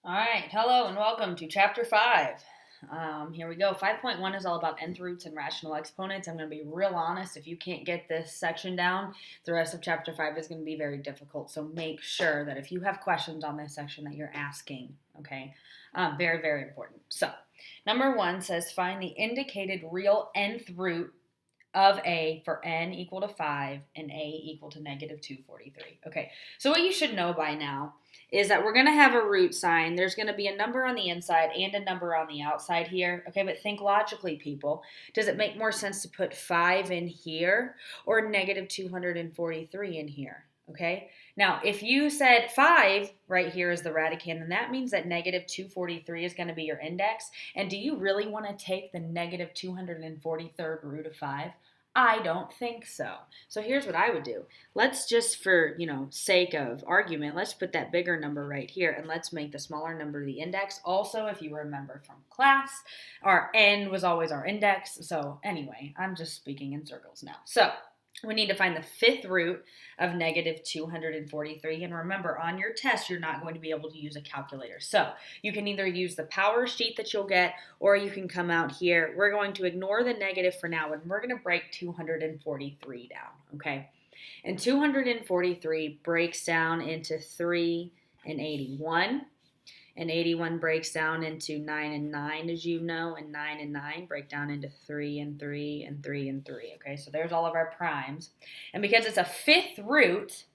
All right, hello and welcome to Chapter 5. Here we go. 5.1 is all about nth roots and rational exponents. I'm going to be real honest. If you can't get this section down, the rest of Chapter 5 is going to be very difficult. So make sure that if you have questions on this section that you're asking, okay? Very, very important. So, number 1 says find the indicated real nth root of a for n equal to 5 and a equal to negative 243. Okay, so what you should know by now is that we're going to have a root sign. There's going to be a number on the inside and a number on the outside here. Okay, but think logically, people. Does it make more sense to put 5 in here or negative 243 in here? Okay, now if you said 5 right here is the radicand, then that means that negative 243 is going to be your index. And do you really want to take the negative 243rd root of 5? I don't think so. So here's what I would do. Let's just, for sake of argument, let's put that bigger number right here, and let's make the smaller number the index. Also, if you remember from class, our n was always our index. So anyway, I'm just speaking in circles now. So we need to find the fifth root of negative 243. And remember, on your test, you're not going to be able to use a calculator. So you can either use the power sheet that you'll get, or you can come out here. We're going to ignore the negative for now, and we're going to break 243 down, okay? And 243 breaks down into 3 and 81. And 81 breaks down into 9 and 9, as you know, and 9 and 9 break down into 3 and 3 and 3 and 3, okay? So there's all of our primes. And because it's a fifth root,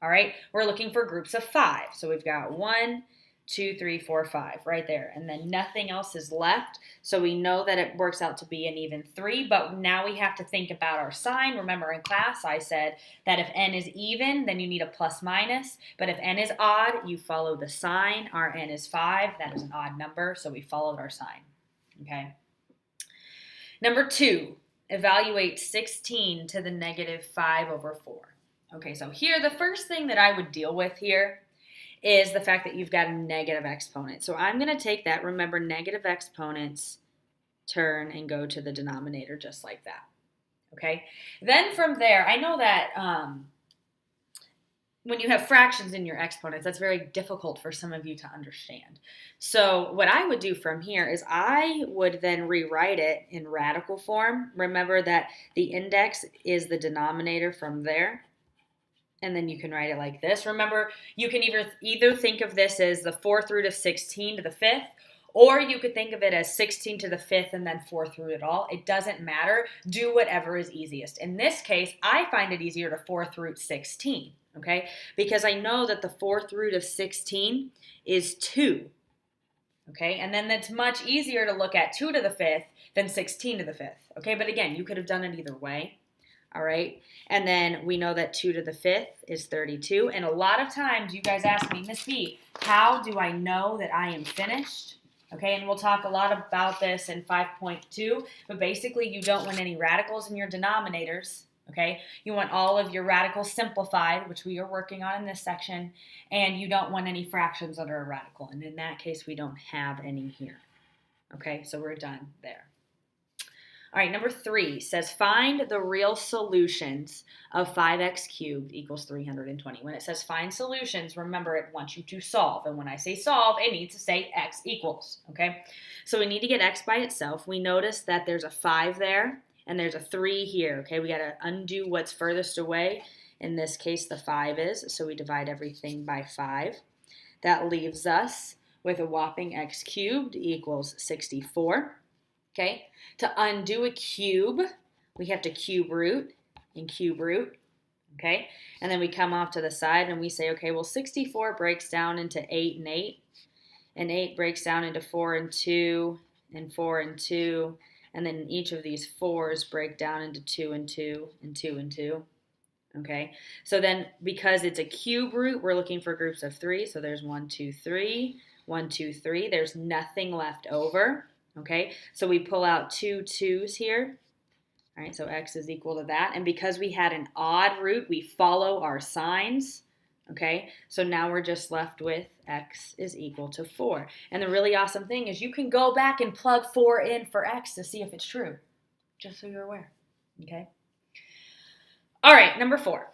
all right, we're looking for groups of 5. So we've got 1, 2, 3, 4, 5 right there. And then nothing else is left. So we know that it works out to be an even 3, but now we have to think about our sign. Remember in class I said that if n is even, then you need a plus minus. But if n is odd, you follow the sign. Our n is 5. That is an odd number, so we followed our sign. Okay. Number 2, evaluate 16 to the negative 5 over 4. Okay, so here the first thing that I would deal with here is the fact that you've got a negative exponent. So I'm going to take that. Remember, negative exponents turn and go to the denominator just like that. Okay? Then from there, I know that when you have fractions in your exponents, that's very difficult for some of you to understand. So what I would do from here is I would then rewrite it in radical form. Remember that the index is the denominator from there. And then you can write it like this. Remember, you can either think of this as the fourth root of 16 to the fifth, or you could think of it as 16 to the fifth and then fourth root it all. It doesn't matter. Do whatever is easiest. In this case, I find it easier to fourth root 16, okay? Because I know that the fourth root of 16 is 2, okay? And then it's much easier to look at 2 to the fifth than 16 to the fifth, okay? But again, you could have done it either way. All right, and then we know that 2 to the 5th is 32. And a lot of times you guys ask me, Miss B, how do I know that I am finished? Okay, and we'll talk a lot about this in 5.2. But basically, you don't want any radicals in your denominators. Okay, you want all of your radicals simplified, which we are working on in this section. And you don't want any fractions under a radical. And in that case, we don't have any here. Okay, so we're done there. All right, number 3 says find the real solutions of 5x cubed equals 320. When it says find solutions, remember it wants you to solve. And when I say solve, it needs to say x equals, okay? So we need to get x by itself. We notice that there's a 5 there and there's a 3 here, okay? We got to undo what's furthest away. In this case, the 5 is, so we divide everything by 5. That leaves us with a whopping x cubed equals 64. Okay, to undo a cube, we have to cube root and cube root, okay? And then we come off to the side and we say, okay, well, 64 breaks down into 8 and 8, and 8 breaks down into 4 and 2, and 4 and 2, and then each of these 4s break down into 2 and 2, and 2 and 2, okay? So then because it's a cube root, we're looking for groups of 3, so there's 1, 2, 3, 1, 2, 3. There's nothing left over. Okay, so we pull out 2 2's here. All right, so x is equal to that. And because we had an odd root, we follow our signs. Okay, so now we're just left with x is equal to 4. And the really awesome thing is you can go back and plug 4 in for x to see if it's true, just so you're aware. Okay. All right, number 4.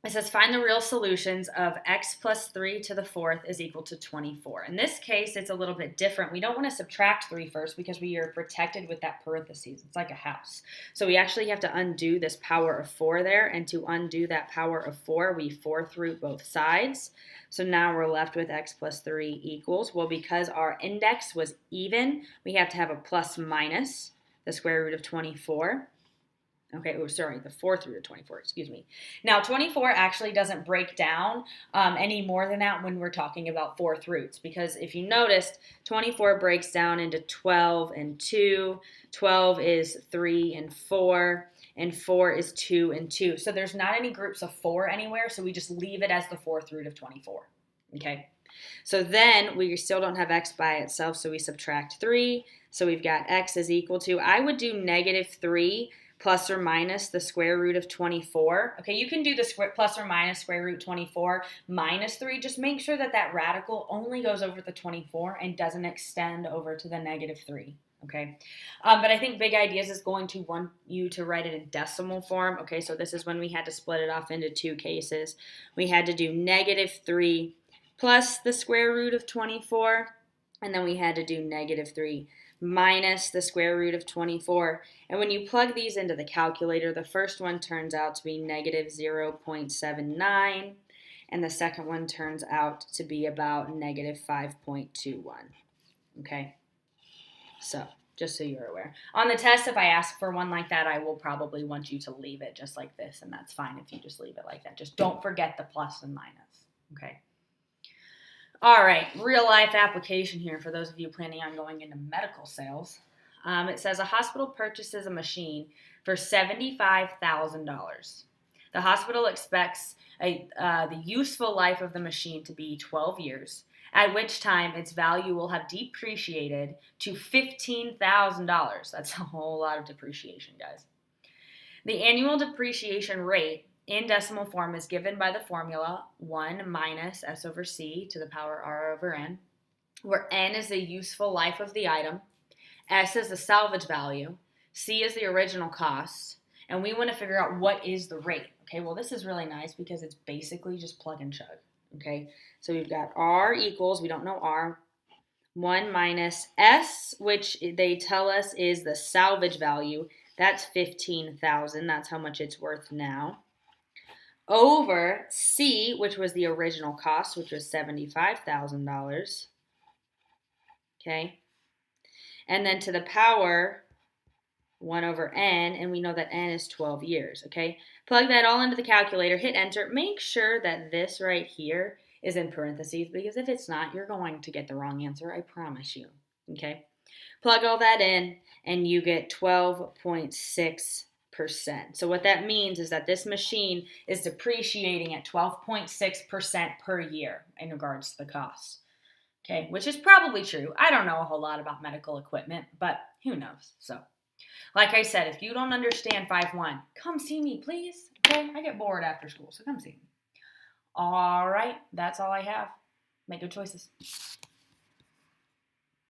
It says find the real solutions of x plus 3 to the fourth is equal to 24. In this case, it's a little bit different. We don't want to subtract 3 first because we are protected with that parentheses. It's like a house. So we actually have to undo this power of 4 there. And to undo that power of 4, we fourth root both sides. So now we're left with x plus 3 equals. Well, because our index was even, we have to have a plus minus the square root of 24. Okay, oh, sorry, the fourth root of 24, excuse me. Now, 24 actually doesn't break down any more than that when we're talking about fourth roots, because if you noticed, 24 breaks down into 12 and 2, 12 is 3 and 4 is 2 and 2. So there's not any groups of 4 anywhere, so we just leave it as the fourth root of 24, okay? So then we still don't have x by itself, so we subtract 3. So we've got x is equal to, I would do negative 3 plus or minus the square root of 24. Okay, you can do the plus or minus square root 24 minus 3. Just make sure that that radical only goes over the 24 and doesn't extend over to the negative 3. Okay, but I think Big Ideas is going to want you to write it in decimal form. Okay, so this is when we had to split it off into 2 cases. We had to do negative 3 plus the square root of 24, and then we had to do negative 3 minus the square root of 24. And when you plug these into the calculator, the first one turns out to be negative 0.79, and the second one turns out to be about negative 5.21. Okay, so just so you're aware. On the test, if I ask for one like that, I will probably want you to leave it just like this, and that's fine if you just leave it like that. Just don't forget the plus and minus, okay? All right, real life application here for those of you planning on going into medical sales. It says a hospital purchases a machine for $75,000. The hospital expects the useful life of the machine to be 12 years, at which time its value will have depreciated to $15,000. That's a whole lot of depreciation, guys. The annual depreciation rate in decimal form is given by the formula 1 minus S over C to the power R over N, where N is the useful life of the item, S is the salvage value, C is the original cost, and we want to figure out what is the rate. Okay, well, this is really nice because it's basically just plug and chug. Okay, so we've got R equals, we don't know R, 1 minus S, which they tell us is the salvage value. That's 15,000. That's how much it's worth now. Over C, which was the original cost, which was $75,000. Okay. And then to the power 1 over N, and we know that N is 12 years. Okay. Plug that all into the calculator, hit enter. Make sure that this right here is in parentheses, because if it's not, you're going to get the wrong answer. I promise you. Okay. Plug all that in, and you get 12.6%. So what that means is that this machine is depreciating at 12.6% per year in regards to the cost. Okay, which is probably true. I don't know a whole lot about medical equipment, but who knows? So, like I said, if you don't understand 5.1, come see me, please. Okay, I get bored after school, so come see me. All right, that's all I have. Make good choices.